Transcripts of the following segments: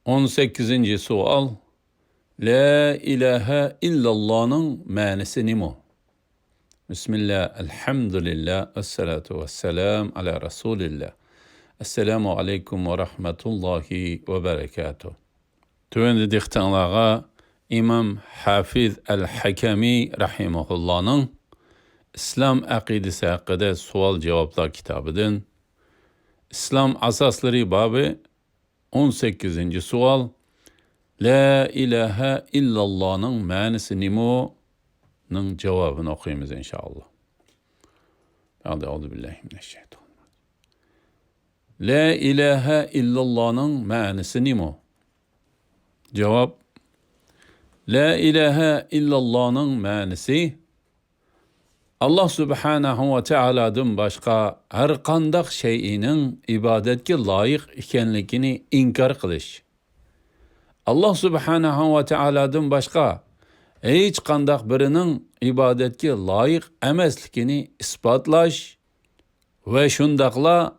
18. sual. La ilahe illallah'nın manisi nima? Bismillah, elhamdülillah, esselatu vesselam ala Resulillah. Esselamu aleykum ve rahmetullahi ve berekatuhu. Tüvendi diktanlağa İmam Hafiz el-Hakemi rahimahullah'nın İslam aqidesi hakkında sual cevaplar kitabıdın. İslam asasları babı 18. sual. La ilahe illallah'nın manisi nimo'nun cevabını okuyumuz inşallah. Euzubillahimineşşeytanirracim. La ilahe illallah'nın manisi nimo? Cevap. La ilahe illallah'nın manisi Allah subhanahu ve teala'dan başka her qandaq şeyinin ibadetke layık ikenligini inkar qilish. Allah subhanahu ve teala'dan başka hiç qandaq birinin ibadetke layık emasligini isbotlash ve şundaqla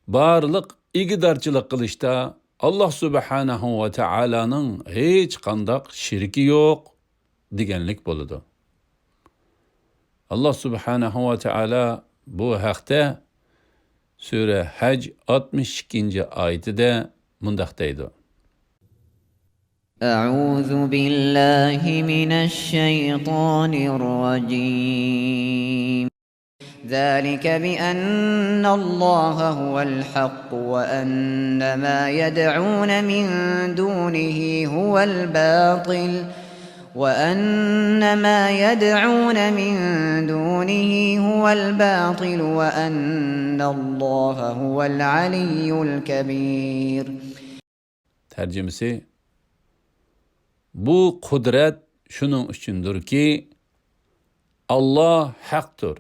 barliq igidarchilik qilishda Allah subhanahu ve teala'nın hiç qandaq şirki yok deganlik bo'ladi. Allah subhanahu ve teala bu haqda Sure Hac 62. ayetide mundaq deydi. أعوذ بالله من الشيطان الرجيم ذلك بأن الله هو الحق وأن ما يدعون من دونه هو الباطل وأن الله هو العلي الكبير. Tercümesi: bu kudret şunun üçündür ki Allah haktır.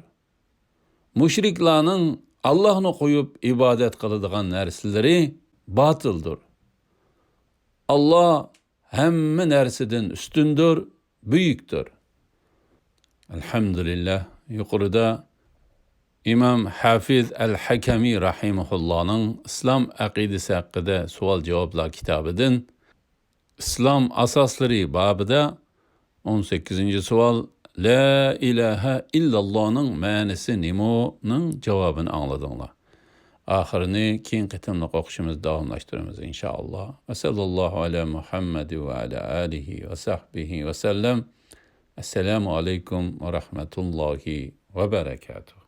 Müşriklarning Allah'ını koyup ibadet kılıdığan narsaları batıldır. Allah hemme narseden üstündür, büyüktür. Elhamdülillah. Yukarıda İmam Hafiz el-Hakemi rahimahullah'nın İslam aqidesi hakkında sual cevaplar kitabıdın İslam asasları babıda 18. sual. La ilahe illallah'nın manisi nimo'nun cevabını anladınlar. Ahirini keyin qitimliq o'qishimizni davomlashtiramiz inshaalloh. Va sallallohu ala Muhammad va ala alihi va sahbihi va sallam. Assalomu alaykum va rahmatullohi va barakatuh.